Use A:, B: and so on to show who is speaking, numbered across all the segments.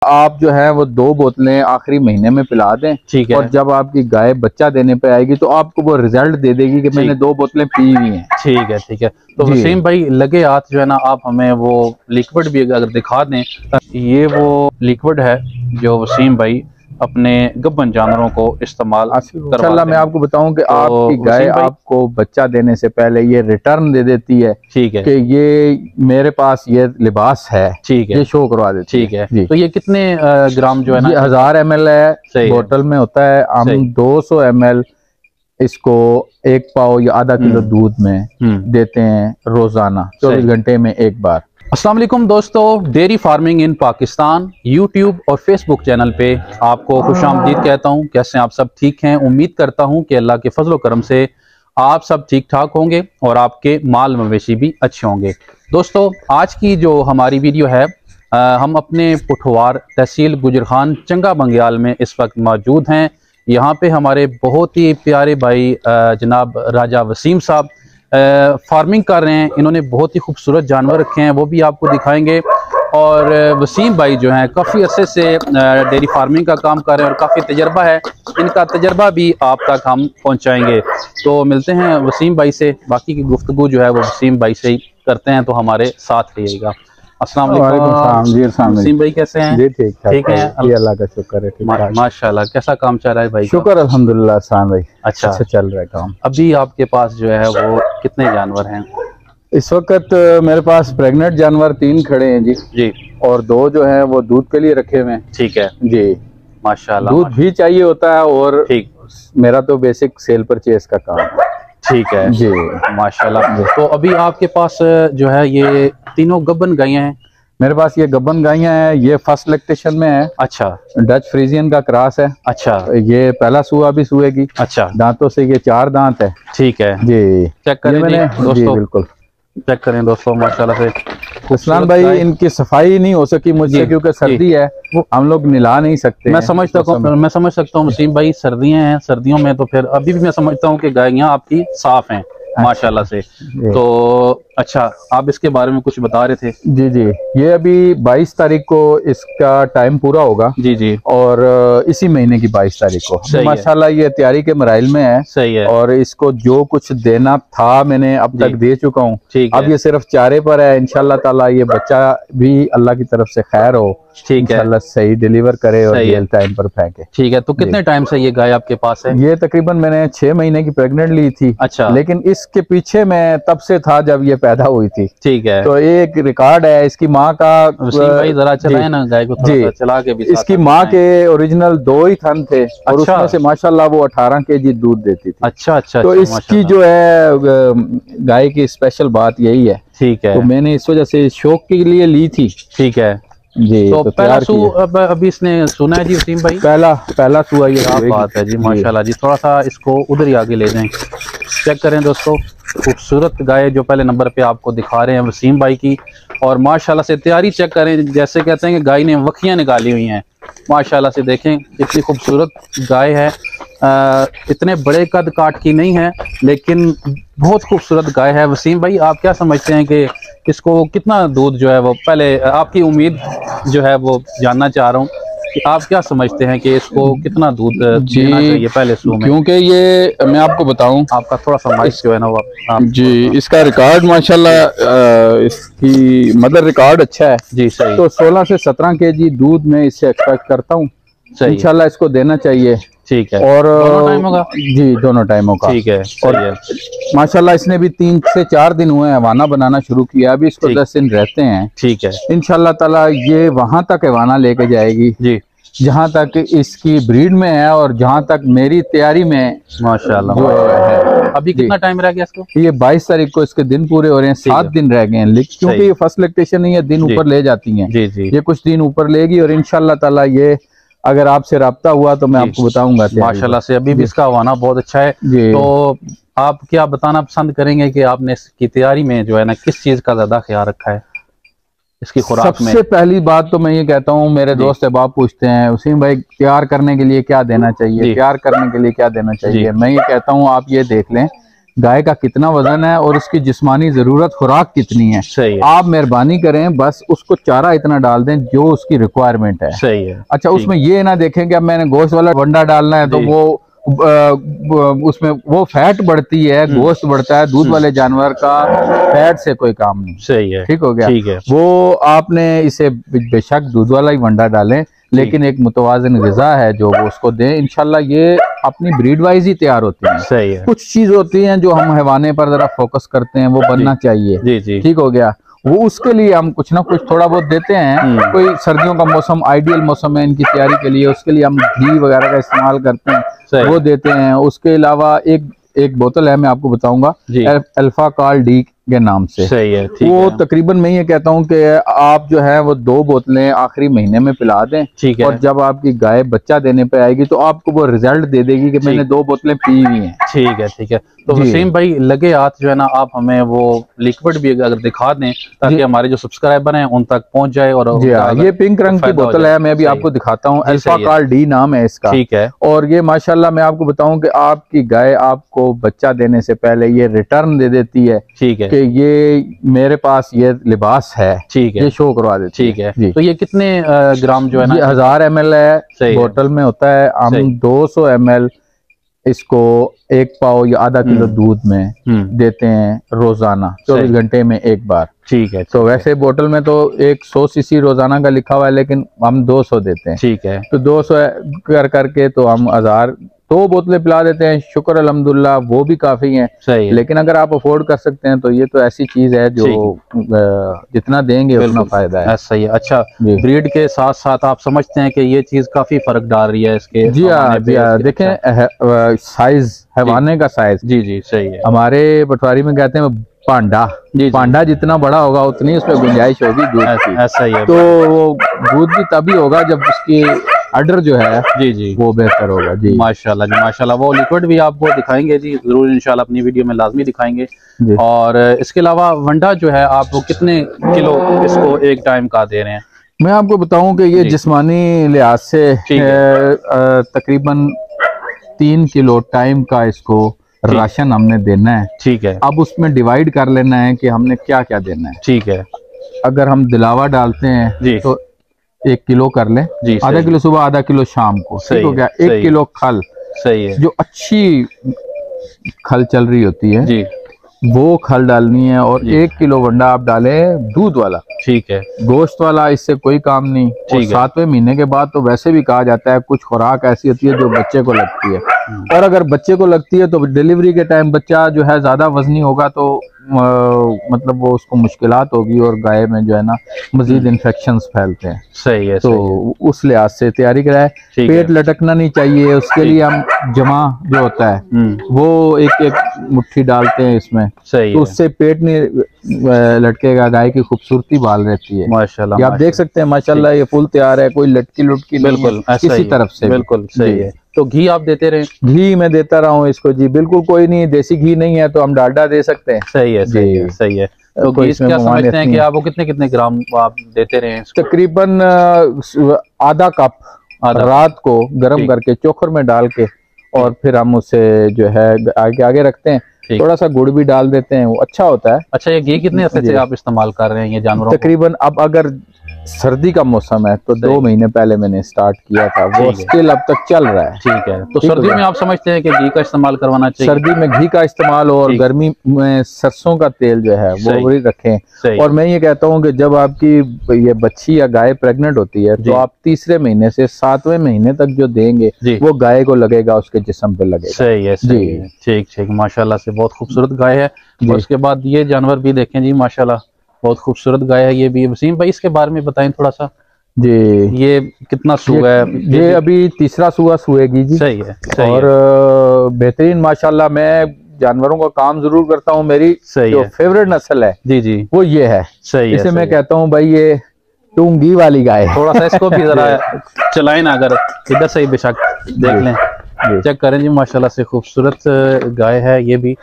A: आप जो है वो 2 बोतलें आखिरी महीने में पिला दें,
B: ठीक है।
A: और जब आपकी गाय बच्चा देने पे आएगी तो आपको वो रिजल्ट दे देगी कि मैंने 2 बोतलें पी हुई हैं।
B: ठीक है, ठीक है। तो वसीम भाई लगे हाथ जो है ना, आप हमें वो लिक्विड भी अगर दिखा दें। ये वो लिक्विड है जो वसीम भाई अपने गब्बन जानवरों को इस्तेमाल
A: इंशाल्लाह मैं आपको बताऊं कि
B: तो
A: आपकी गाय आपको बच्चा देने से पहले ये रिटर्न दे देती है,
B: ठीक है,
A: कि ये मेरे पास ये लिबास है,
B: ठीक है,
A: ये शो करवा देती
B: ठीक है। तो ये कितने ग्राम जो है ना,
A: ये 1000 ml है, बोतल में होता है। हम 200 ml इसको 1 पाव या आधा किलो दूध में देते हैं रोजाना, 24 घंटे में एक बार।
B: अस्सलाम वालेकुम दोस्तों, dairy farming in Pakistan YouTube और फेसबुक चैनल पे आपको खुशामदीद कहता हूँ। कैसे आप सब ठीक हैं? उम्मीद करता हूँ कि अल्लाह के फजल करम से आप सब ठीक ठाक होंगे और आपके माल मवेशी भी अच्छे होंगे। दोस्तों आज की जो हमारी वीडियो है, हम अपने पुठवार तहसील गुजरखान चंगा बंग्याल में इस वक्त मौजूद हैं। यहाँ पे हमारे बहुत ही प्यारे भाई जनाब राजा वसीम साहब फार्मिंग कर रहे हैं। इन्होंने बहुत ही खूबसूरत जानवर रखे हैं, वो भी आपको दिखाएंगे। और वसीम भाई जो हैं काफ़ी अरसे से डेयरी फार्मिंग का काम कर रहे हैं और काफ़ी तजर्बा है, इनका तजर्बा भी आप तक हम पहुंचाएंगे। तो मिलते हैं वसीम भाई से, बाकी की गुफ्तगू जो है वो वसीम भाई से ही करते हैं, तो हमारे साथ रहिएगा। अस्सलाम वालेकुम वसीम भाई, कैसे हैं? जी ठीक है,
A: अल्लाह का शुक्र है।
B: माशाल्लाह। कैसा काम चल रहा है भाई?
A: शुक्र अल्हम्दुलिल्लाह साहब भाई,
B: अच्छा
A: चल रहा है काम।
B: अभी आपके पास जो है वो कितने जानवर हैं
A: इस वक्त? मेरे पास प्रेग्नेंट जानवर 3 खड़े हैं जी, और 2 जो हैं वो दूध के लिए रखे हुए हैं।
B: ठीक है
A: जी,
B: माशाल्लाह।
A: दूध भी चाहिए होता है, और
B: ठीक,
A: मेरा तो बेसिक सेल परचेज का काम है।
B: ठीक है
A: जी,
B: माशाल्लाह। तो अभी आपके पास जो है ये तीनों गब्बन गायें हैं?
A: मेरे पास ये गब्बन गायें हैं, ये फर्स्ट लैक्टेशन में है।
B: अच्छा,
A: डच फ्रीजियन का क्रॉस है।
B: अच्छा,
A: ये पहला सुआ भी सुएगी।
B: अच्छा,
A: दांतों से ये 4 दांत है।
B: ठीक है
A: जी,
B: चेक करें
A: मैंने
B: दोस्तों,
A: बिल्कुल
B: चेक करें दोस्तों माशाल्लाह से।
A: इस्लाम भाई इनकी सफाई नहीं हो सकी मुझसे, क्योंकि सर्दी है, हम लोग निला नहीं सकते।
B: मैं समझ सकता हूँ वसीम भाई, सर्दियां हैं, सर्दियों में तो फिर अभी भी मैं समझता हूँ कि गायें आपकी साफ हैं माशाल्लाह से। तो अच्छा, आप इसके बारे में कुछ बता रहे थे?
A: जी जी, ये अभी 22 तारीख को इसका टाइम पूरा होगा।
B: जी जी,
A: और इसी महीने की 22 तारीख को माशाल्लाह ये तैयारी के मराइल में है।
B: सही है।
A: और इसको जो कुछ देना था मैंने अब तक दे चुका हूँ। अब ये सिर्फ चारे पर है। इंशाल्लाह ताला ये बच्चा भी अल्लाह की तरफ से खैर हो,
B: ठीक है,
A: अल्लाह सही डिलीवर करे और रियल टाइम पर फेंके।
B: ठीक है। तो कितने टाइम से ये गाय आपके पास है?
A: ये तकरीबन मैंने 6 महीने की प्रेग्नेंट ली थी।
B: अच्छा,
A: लेकिन इसके पीछे मैं तब से था जब ये पैदा हुई थी।
B: ठीक है।
A: तो एक रिकॉर्ड है इसकी माँ का।
B: भाई जरा चलाए ना गाय को, थोड़ा चला के भी।
A: इसकी माँ के ओरिजिनल 2 ही थन थे, और उसमें से माशाल्लाह वो 18 kg दूध देती थी।
B: अच्छा अच्छा।
A: तो इसकी जो है गाय की स्पेशल बात यही है।
B: ठीक है,
A: तो मैंने इस वजह से शौक के लिए ली थी। ठीक है जी।
B: तो पहला अभी इसने सुना है जी वसीम भाई?
A: पहला सुआ ये।
B: क्या बात है जी, माशाल्लाह जी। थोड़ा सा इसको उधर ही आगे ले जाएं, चेक करें दोस्तों। खूबसूरत गाय जो पहले नंबर पे आपको दिखा रहे हैं वसीम भाई की, और माशाल्लाह से तैयारी चेक करें, जैसे कहते हैं कि गाय ने वखियां निकाली हुई हैं। माशाल्लाह से देखें कितनी खूबसूरत गाय है। इतने बड़े कद काट की नहीं है, लेकिन बहुत खूबसूरत गाय है। वसीम भाई आप क्या समझते हैं कि इसको कितना दूध जो है वो, पहले आपकी उम्मीद जो है वो जानना चाह रहा हूँ कि आप क्या समझते हैं कि इसको कितना दूध देना चाहिए पहले सू में?
A: क्योंकि ये मैं आपको बताऊं,
B: आपका थोड़ा सा माइक जो है ना वो
A: जी, इसका रिकॉर्ड माशाल्लाह इसकी मदर रिकॉर्ड अच्छा है
B: जी। सही।
A: तो 16 से 17 kg दूध में इससे एक्सपेक्ट करता हूँ। इंशाल्लाह इसको देना चाहिए।
B: ठीक है।
A: और
B: दोनों टाइम होगा जी?
A: दोनों टाइमों का।
B: ठीक है,
A: और माशाल्लाह इसने भी 3 से 4 दिन हुए हैं हवाना बनाना शुरू किया। अभी इसको 10 दिन रहते हैं। ठीक है। इंशाल्लाह ताला ये वहां तक हवाना लेके जाएगी जी, जहां तक इसकी ब्रीड में है और जहां तक मेरी तैयारी में माशाल्लाह जो है।
B: अभी कितना टाइम रह गया इसको?
A: ये 22 तारीख को इसके दिन पूरे हो रहे हैं। 7 दिन रह गए हैं, क्योंकि ये फर्स्ट लैक्टेशन नहीं है, दिन ऊपर ले जाती हैं।
B: जी जी,
A: ये कुछ दिन ऊपर लेगी, और इंशाल्लाह ताला ये अगर आपसे राब्ता हुआ तो मैं आपको बताऊंगा।
B: माशाल्लाह से अभी भी इसका हवाना बहुत अच्छा है। तो आप क्या बताना पसंद करेंगे कि आपने इसकी तैयारी में जो है ना किस चीज का ज्यादा ख्याल रखा है इसकी खुराक में?
A: सबसे पहली बात तो मैं ये कहता हूँ, मेरे दोस्त अहबाब पूछते हैं वसीम भाई तैयार करने के लिए क्या देना चाहिए, तैयार करने के लिए क्या देना चाहिए। मैं ये कहता हूँ आप ये देख लें गाय का कितना वजन है और उसकी जिस्मानी जरूरत खुराक कितनी है।
B: सही है।
A: आप मेहरबानी करें बस उसको चारा इतना डाल दें जो उसकी रिक्वायरमेंट है।
B: सही है।
A: अच्छा, उसमें ये ना देखें कि अब मैंने गोश्त वाला वंडा डालना है तो वो उसमें वो फैट बढ़ती है, गोश्त बढ़ता है। दूध वाले जानवर का फैट से कोई काम नहीं।
B: सही है।
A: ठीक हो गया।
B: ठीक है।
A: वो आपने इसे बेशक दूध वाला ही वंडा डालें, लेकिन एक मुतवाज़िन ग़िज़ा है जो वो उसको दें। इंशाल्लाह ये अपनी ब्रीड वाइज ही तैयार होती है।
B: सही है। कुछ
A: चीज होती हैं जो हम हैवाने पर जरा फोकस करते हैं, वो बनना चाहिए।
B: जी जी।
A: ठीक हो गया। वो उसके लिए हम कुछ ना कुछ थोड़ा बहुत देते हैं। कोई सर्दियों का मौसम आइडियल मौसम है इनकी तैयारी के लिए, उसके लिए हम घी वगैरह का इस्तेमाल करते हैं, वो देते हैं। उसके अलावा एक बोतल है, मैं आपको बताऊंगा, अल्फा काल डी के नाम से।
B: सही है।
A: वो तकरीबन मैं ये कहता हूँ कि आप जो है वो 2 बोतलें आखिरी महीने में पिला दें। ठीक है। और जब आपकी गाय बच्चा देने पे आएगी तो आपको वो रिजल्ट दे देगी कि मैंने 2 बोतलें पी हुई हैं।
B: ठीक है। ठीक है। तो वसीम भाई लगे हाथ जो है ना, आप हमें वो लिक्विड भी अगर दिखा दें ताकि हमारे जो सब्सक्राइबर हैं उन तक पहुंच जाए। और
A: जी हाँ, ये पिंक रंग की बोतल है, मैं भी आपको दिखाता हूँ। अल्फा काल डी नाम है इसका। ठीक है। और ये माशाल्लाह मैं आपको बताऊं कि आपकी गाय आपको बच्चा देने से पहले ये रिटर्न दे देती है। ठीक है। कि ये मेरे पास ये लिबास है। ठीक है। ये शो करवा देती है। ठीक है।
B: तो ये कितने ग्राम जो है ना?
A: 1000 ml है बोतल में होता है। हम 200 ml इसको 1 पाव या आधा किलो दूध में देते हैं रोजाना, 24 घंटे में एक बार। ठीक है। तो वैसे बोतल में तो 100 सीसी रोजाना का लिखा हुआ है, लेकिन हम 200 देते हैं। ठीक है। तो 200 करके तो हम 1000 2 बोतलें पिला देते हैं। शुक्र अल्हम्दुलिल्लाह, वो भी काफी हैं। सही है। लेकिन अगर आप अफोर्ड कर सकते हैं तो ये तो ऐसी चीज है जो जितना देंगे उतना फायदा है।
B: सही है। अच्छा, ब्रीड के साथ साथ आप समझते हैं कि ये चीज काफी फर्क डाल रही है इसके?
A: जी हाँ, जी हाँ। देखें साइज, हैवाने का साइज। जी जी, सही है। हमारे पटवारी में कहते हैं पांडा जितना बड़ा होगा उतनी उसमें गुंजाइश होगी दूध की। ऐसा ही है। तो वो दूध भी तभी होगा जब उसकी ऑर्डर जो है जी जी वो बेहतर होगा। जी
B: माशाल्लाह जी माशाल्लाह। वो लिक्विड भी आपको दिखाएंगे जी, जरूर इंशाल्लाह अपनी वीडियो में लाजमी दिखाएंगे। और इसके अलावा वंडा जो है आप वो कितने किलो इसको एक टाइम का दे रहे हैं?
A: मैं आपको बताऊं कि ये जिस्मानी लिहाज से तकरीबन 3 किलो टाइम का इसको राशन हमने देना है। ठीक है। अब उसमें डिवाइड कर लेना है कि हमने क्या क्या देना है। ठीक है। अगर हम दिलावा डालते हैं तो 1 किलो कर लें, आधा किलो सुबह आधा किलो शाम को। ठीक हो गया। 1 किलो खल, सही है, जो अच्छी खल चल रही होती है जी, वो खल डालनी है। और 1 किलो वंडा आप डालें दूध वाला। ठीक है। गोश्त वाला इससे कोई काम नहीं। और 7वें महीने के बाद तो वैसे भी कहा जाता है कुछ खुराक ऐसी होती है जो बच्चे को लगती है, और अगर बच्चे को लगती है तो डिलीवरी के टाइम बच्चा जो है ज्यादा वजनी होगा तो मतलब वो उसको मुश्किलात होगी और गाय में जो है ना मजीद इन्फेक्शंस फैलते हैं। सही है। तो उस लिहाज से तैयारी कराए। पेट लटकना नहीं चाहिए, उसके लिए हम जमा जो होता है वो एक मुट्ठी डालते हैं इसमें। सही। तो उससे पेट नहीं लटकेगा, गाय की खूबसूरती बाल रहती है। माशाल्लाह। आप देख सकते हैं माशाल्लाह ये फुल तैयार है, कोई लटकी लुटकी बिल्कुल किसी तरफ से। बिल्कुल सही है।
B: तो घी आप देते रहे?
A: घी मैं देता रहा हूँ इसको जी, बिल्कुल कोई नहीं, देसी घी नहीं है तो हम डालडा दे सकते हैं। सही है। सही है। सही है।
B: तो घी क्या समझते हैं कि आप वो कितने ग्राम आप देते रहे?
A: तकरीबन आधा कप रात को गर्म करके चोकर में डाल के और फिर हम उसे जो है आगे रखते हैं। थोड़ा सा गुड़ भी डाल देते हैं, वो अच्छा होता है।
B: अच्छा, ये घी कितने अर्से से आप इस्तेमाल कर रहे हैं ये जानवरों?
A: तकरीबन अब अगर सर्दी का मौसम है तो 2 महीने पहले मैंने स्टार्ट किया था, वो स्टिल अब तक चल रहा है। ठीक है।
B: तो सर्दी में आप समझते हैं कि घी का इस्तेमाल करवाना चाहिए?
A: सर्दी में घी का इस्तेमाल, और गर्मी में सरसों का तेल जो है वो भी रखें। और मैं ये कहता हूँ कि जब आपकी ये बच्ची या गाय प्रेग्नेंट होती है तो आप 3रे महीने से 7वें महीने तक जो देंगे वो गाय को लगेगा, उसके जिस्म पे लगेगा।
B: सही है। सही है। ठीक ठीक। माशाल्लाह से बहुत खूबसूरत गाय है। और उसके बाद ये जानवर भी देखें जी, माशाल्लाह बहुत खूबसूरत गाय है ये भी। वसीम भाई इसके बारे में बताएं थोड़ा सा जी। ये कितना सूगा है?
A: ये अभी 3रा सूगा सूएगी जी।
B: सही है।
A: और बेहतरीन माशाल्लाह। मैं जानवरों का काम जरूर करता हूँ, मेरी जो फेवरेट नस्ल है जी जी वो ये है। सही है। इसे मैं कहता हूँ भाई ये टूंगी वाली गाय।
B: थोड़ा सा इसको भी जरा चलाएं ना, अगर इधर से ही बेशक देख लें, चेक करें जी। माशाल्लाह से खूबसूरत गाय है ये भी।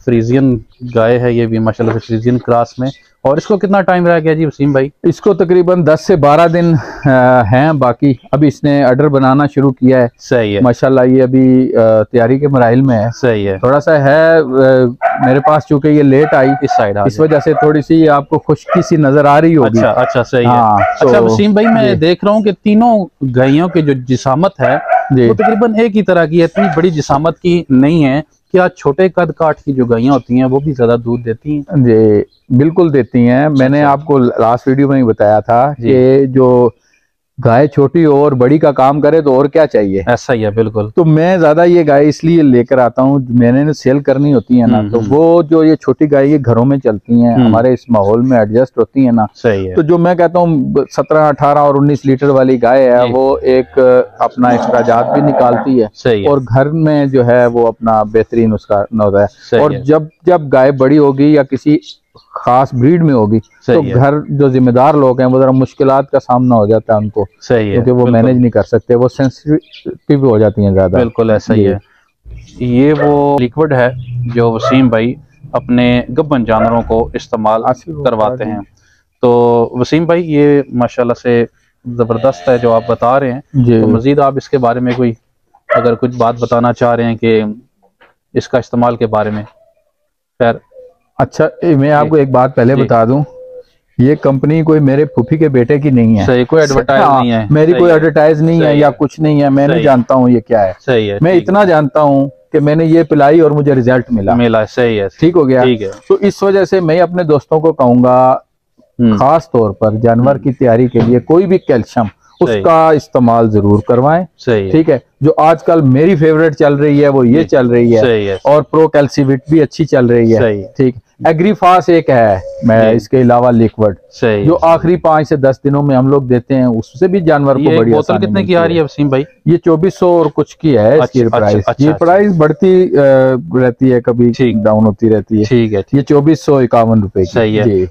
B: फ्रीजियन गाय है, ये भी माशाल्लाह से फ्रीजियन क्रॉस में। और इसको कितना टाइम रह गया जी वसीम भाई?
A: इसको तकरीबन 10 से 12 दिन हैं बाकी। अभी इसने अडर बनाना शुरू किया है।
B: सही है
A: माशाल्लाह, ये अभी तैयारी के मराइल में है।
B: सही है।
A: थोड़ा सा है मेरे पास, चूंकि ये लेट आई
B: इस साइड,
A: इस वजह से थोड़ी सी आपको खुश्की सी नजर आ रही होगी।
B: अच्छा अच्छा, सही
A: हाँ,
B: है। अच्छा वसीम भाई, मैं देख रहा हूँ कि तीनों गायों की जो जिसामत है वो तकरीबन एक ही तरह की है, इतनी बड़ी जिसामत की नहीं है। क्या छोटे कद काठ की जो गायें होती हैं वो भी ज्यादा दूध देती हैं?
A: जी बिल्कुल देती हैं। मैंने आपको लास्ट वीडियो में ही बताया था कि जो गाय छोटी हो और बड़ी का काम करे तो और क्या चाहिए।
B: ऐसा ही है बिल्कुल।
A: तो मैं ज्यादा ये गाय इसलिए लेकर आता हूँ, मैंने सेल करनी होती है ना, तो वो जो ये छोटी गाय ये घरों में चलती हैं, हमारे इस माहौल में एडजस्ट होती है ना।
B: सही है।
A: तो जो मैं कहता हूँ 17, 18 और 19 लीटर वाली गाय है, वो एक अपना इखराजात भी निकालती है।
B: सही है।
A: और घर में जो है वो अपना बेहतरीन उसका होता है। और जब जब गाय बड़ी होगी या किसी खास ब्रीड में होगी तो घर जो जिम्मेदार लोग हैं वो जरा मुश्किलात का सामना हो जाता है उनको।
B: सही है,
A: क्योंकि वो मैनेज नहीं कर सकते, वो सेंसिटिव हो जाती हैं ज्यादा।
B: बिल्कुल ऐसा ही है। ये वो लिक्विड है जो वसीम भाई अपने गब्बन जानवरों को इस्तेमाल करवाते हैं। तो वसीम भाई ये माशाल्लाह से जबरदस्त है जो आप बता रहे हैं। तो मजीद आप इसके बारे में कोई अगर कुछ बात बताना चाह रहे हैं कि इसका इस्तेमाल के बारे में? खैर
A: अच्छा, मैं आपको एक बात पहले बता दूं, ये कंपनी कोई मेरे फूफी के बेटे की नहीं है।
B: सही, कोई एडवर्टाइज नहीं है।
A: मेरी कोई एडवर्टाइज नहीं है या कुछ नहीं है। मैं नहीं जानता हूँ ये क्या है।
B: सही है।
A: मैं इतना जानता हूँ कि मैंने ये पिलाई और मुझे रिजल्ट मिला।
B: सही है,
A: ठीक हो गया।
B: ठीक है।
A: तो इस वजह से मैं अपने दोस्तों को कहूंगा खास तौर पर जानवर की तैयारी के लिए कोई भी कैल्शियम उसका इस्तेमाल जरूर करवाएं।
B: सही है।
A: ठीक है। जो आजकल मेरी फेवरेट चल रही है वो ये चल रही है।
B: सही है।
A: और प्रो कैल्सीविट भी अच्छी चल रही है।
B: सही।
A: ठीक। एग्रीफास एक है, मैं इसके अलावा लिक्विड जो आखिरी 5 से 10 दिनों में हम लोग देते हैं, उससे भी जानवर को बड़ी
B: बोतल कितने की आ रही है वसीम भाई?
A: ये 2400 और कुछ की है इसकी प्राइस। ये प्राइस बढ़ती रहती है, कभी डाउन होती रहती है।
B: ठीक है।
A: ये 2451 रुपए की।
B: सही है।